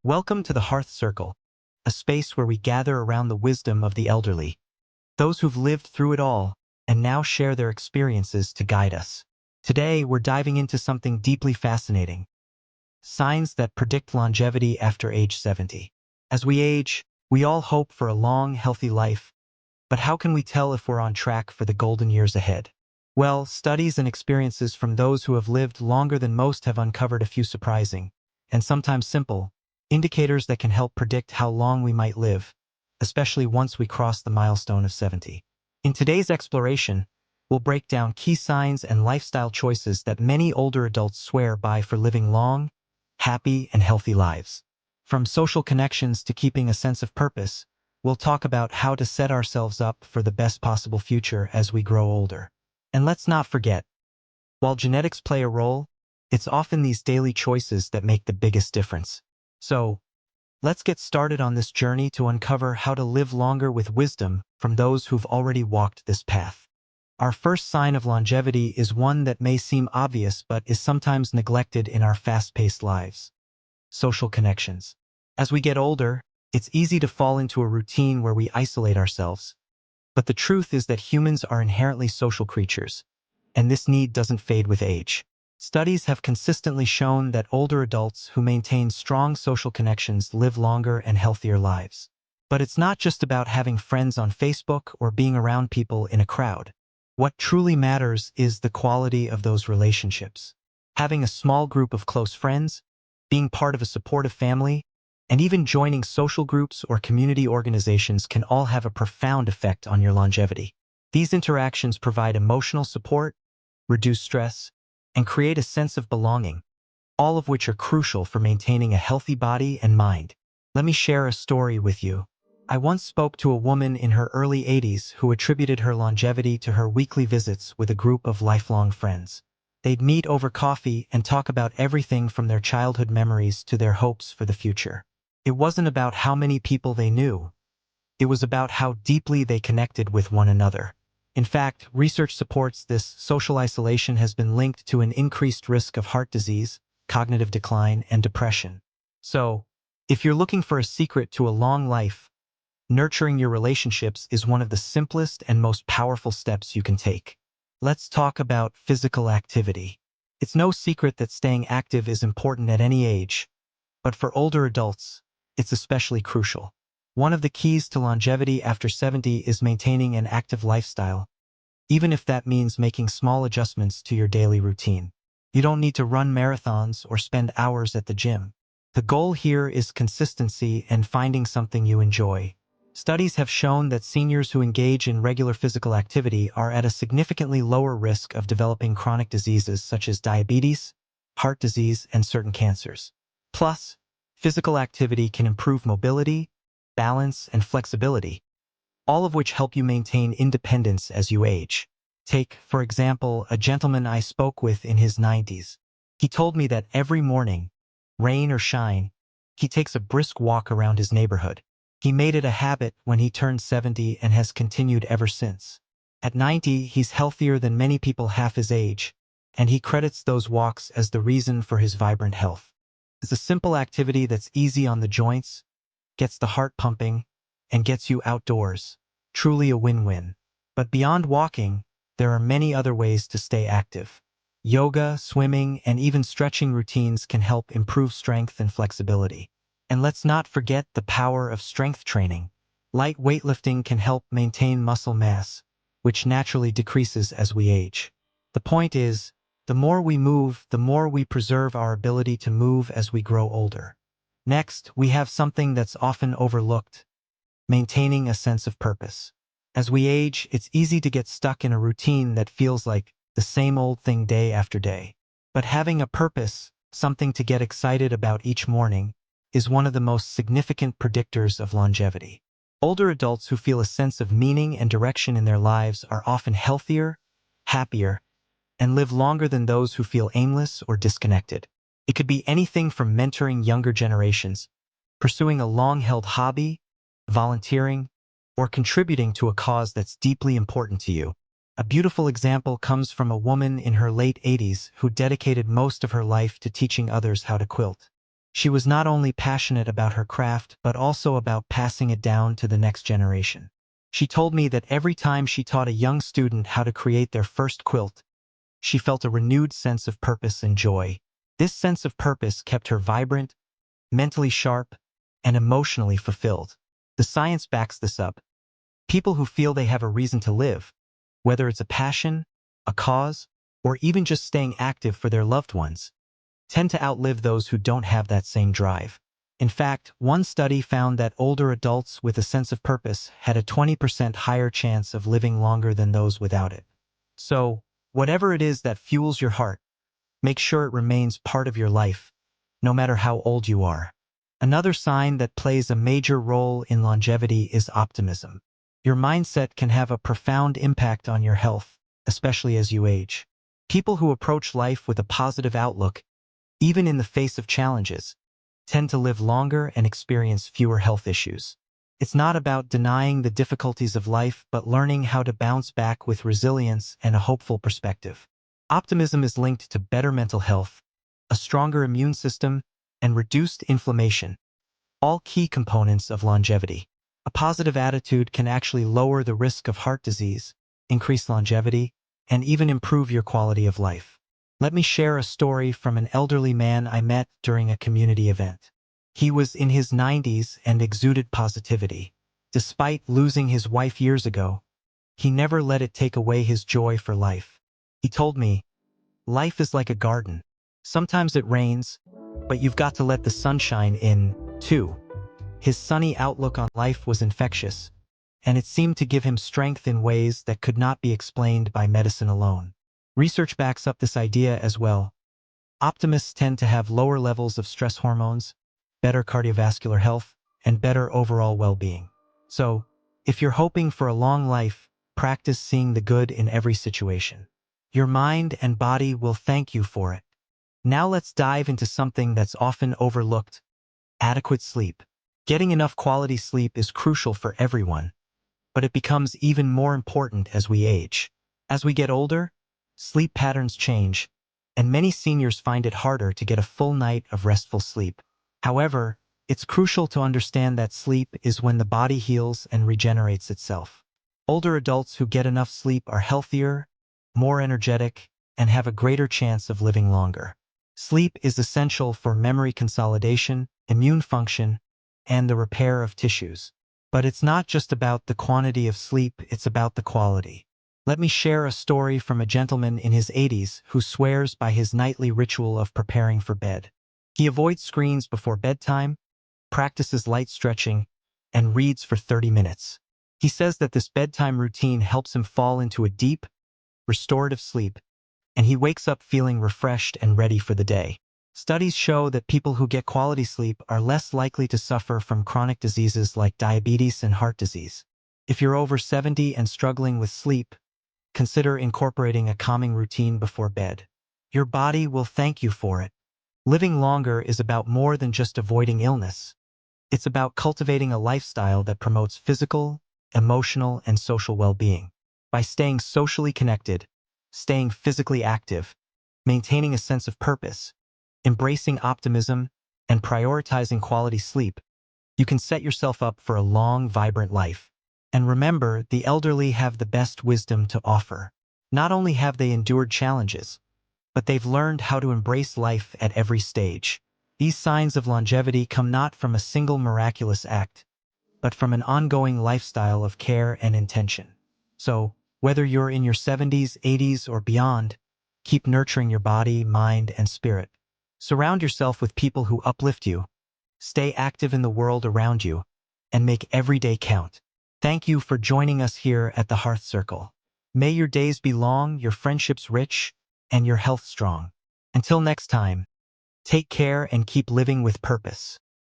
Welcome to the Hearth Circle, a space where we gather around the wisdom of the elderly, those who've lived through it all and now share their experiences to guide us. Today, we're diving into something deeply fascinating: signs that predict longevity after age 70. As we age, we all hope for a long, healthy life, but how can we tell if we're on track for the golden years ahead? Well, studies and experiences from those who have lived longer than most have uncovered a few surprising, and sometimes simple, indicators that can help predict how long we might live, especially once we cross the milestone of 70. In today's exploration, we'll break down key signs and lifestyle choices that many older adults swear by for living long, happy, and healthy lives. From social connections to keeping a sense of purpose, we'll talk about how to set ourselves up for the best possible future as we grow older. And let's not forget, while genetics play a role, it's often these daily choices that make the biggest difference. So, let's get started on this journey to uncover how to live longer with wisdom from those who've already walked this path. Our first sign of longevity is one that may seem obvious but is sometimes neglected in our fast-paced lives: social connections. As we get older, it's easy to fall into a routine where we isolate ourselves. But the truth is that humans are inherently social creatures, and this need doesn't fade with age. Studies have consistently shown that older adults who maintain strong social connections live longer and healthier lives. But it's not just about having friends on Facebook or being around people in a crowd. What truly matters is the quality of those relationships. Having a small group of close friends, being part of a supportive family, and even joining social groups or community organizations can all have a profound effect on your longevity. These interactions provide emotional support, reduce stress, and create a sense of belonging, all of which are crucial for maintaining a healthy body and mind. Let me share a story with you. I once spoke to a woman in her early 80s who attributed her longevity to her weekly visits with a group of lifelong friends. They'd meet over coffee and talk about everything from their childhood memories to their hopes for the future. It wasn't about how many people they knew. It was about how deeply they connected with one another. In fact, research supports this social isolation has been linked to an increased risk of heart disease, cognitive decline, and depression. So, if you're looking for a secret to a long life, nurturing your relationships is one of the simplest and most powerful steps you can take. Let's talk about physical activity. It's no secret that staying active is important at any age, but for older adults, it's especially crucial. One of the keys to longevity after 70 is maintaining an active lifestyle, even if that means making small adjustments to your daily routine. You don't need to run marathons or spend hours at the gym. The goal here is consistency and finding something you enjoy. Studies have shown that seniors who engage in regular physical activity are at a significantly lower risk of developing chronic diseases such as diabetes, heart disease, and certain cancers. Plus, physical activity can improve mobility, balance, and flexibility, all of which help you maintain independence as you age. Take, for example, a gentleman I spoke with in his 90s. He told me that every morning, rain or shine, he takes a brisk walk around his neighborhood. He made it a habit when he turned 70 and has continued ever since. At 90, he's healthier than many people half his age, and he credits those walks as the reason for his vibrant health. It's a simple activity that's easy on the joints, gets the heart pumping, and gets you outdoors. Truly a win-win. But beyond walking, there are many other ways to stay active. Yoga, swimming, and even stretching routines can help improve strength and flexibility. And let's not forget the power of strength training. Light weightlifting can help maintain muscle mass, which naturally decreases as we age. The point is, the more we move, the more we preserve our ability to move as we grow older. Next, we have something that's often overlooked: maintaining a sense of purpose. As we age, it's easy to get stuck in a routine that feels like the same old thing day after day. But having a purpose, something to get excited about each morning, is one of the most significant predictors of longevity. Older adults who feel a sense of meaning and direction in their lives are often healthier, happier, and live longer than those who feel aimless or disconnected. It could be anything from mentoring younger generations, pursuing a long-held hobby, volunteering, or contributing to a cause that's deeply important to you. A beautiful example comes from a woman in her late 80s who dedicated most of her life to teaching others how to quilt. She was not only passionate about her craft, but also about passing it down to the next generation. She told me that every time she taught a young student how to create their first quilt, she felt a renewed sense of purpose and joy. This sense of purpose kept her vibrant, mentally sharp, and emotionally fulfilled. The science backs this up. People who feel they have a reason to live, whether it's a passion, a cause, or even just staying active for their loved ones, tend to outlive those who don't have that same drive. In fact, one study found that older adults with a sense of purpose had a 20% higher chance of living longer than those without it. So, whatever it is that fuels your heart, make sure it remains part of your life, no matter how old you are. Another sign that plays a major role in longevity is optimism. Your mindset can have a profound impact on your health, especially as you age. People who approach life with a positive outlook, even in the face of challenges, tend to live longer and experience fewer health issues. It's not about denying the difficulties of life, but learning how to bounce back with resilience and a hopeful perspective. Optimism is linked to better mental health, a stronger immune system, and reduced inflammation, all key components of longevity. A positive attitude can actually lower the risk of heart disease, increase longevity, and even improve your quality of life. Let me share a story from an elderly man I met during a community event. He was in his 90s and exuded positivity. Despite losing his wife years ago, he never let it take away his joy for life. He told me, "Life is like a garden. Sometimes it rains, but you've got to let the sunshine in, too." His sunny outlook on life was infectious, and it seemed to give him strength in ways that could not be explained by medicine alone. Research backs up this idea as well. Optimists tend to have lower levels of stress hormones, better cardiovascular health, and better overall well-being. So, if you're hoping for a long life, practice seeing the good in every situation. Your mind and body will thank you for it. Now let's dive into something that's often overlooked: adequate sleep. Getting enough quality sleep is crucial for everyone, but it becomes even more important as we age. As we get older, sleep patterns change, and many seniors find it harder to get a full night of restful sleep. However, it's crucial to understand that sleep is when the body heals and regenerates itself. Older adults who get enough sleep are healthier, more energetic, and have a greater chance of living longer. Sleep is essential for memory consolidation, immune function, and the repair of tissues. But it's not just about the quantity of sleep, it's about the quality. Let me share a story from a gentleman in his 80s who swears by his nightly ritual of preparing for bed. He avoids screens before bedtime, practices light stretching, and reads for 30 minutes. He says that this bedtime routine helps him fall into a deep, restorative sleep, and he wakes up feeling refreshed and ready for the day. Studies show that people who get quality sleep are less likely to suffer from chronic diseases like diabetes and heart disease. If you're over 70 and struggling with sleep, consider incorporating a calming routine before bed. Your body will thank you for it. Living longer is about more than just avoiding illness. It's about cultivating a lifestyle that promotes physical, emotional, and social well-being. By staying socially connected, staying physically active, maintaining a sense of purpose, embracing optimism, and prioritizing quality sleep, you can set yourself up for a long, vibrant life. And remember, the elderly have the best wisdom to offer. Not only have they endured challenges, but they've learned how to embrace life at every stage. These signs of longevity come not from a single miraculous act, but from an ongoing lifestyle of care and intention. So, whether you're in your 70s, 80s, or beyond, keep nurturing your body, mind, and spirit. Surround yourself with people who uplift you, stay active in the world around you, and make every day count. Thank you for joining us here at the Hearth Circle. May your days be long, your friendships rich, and your health strong. Until next time, take care and keep living with purpose.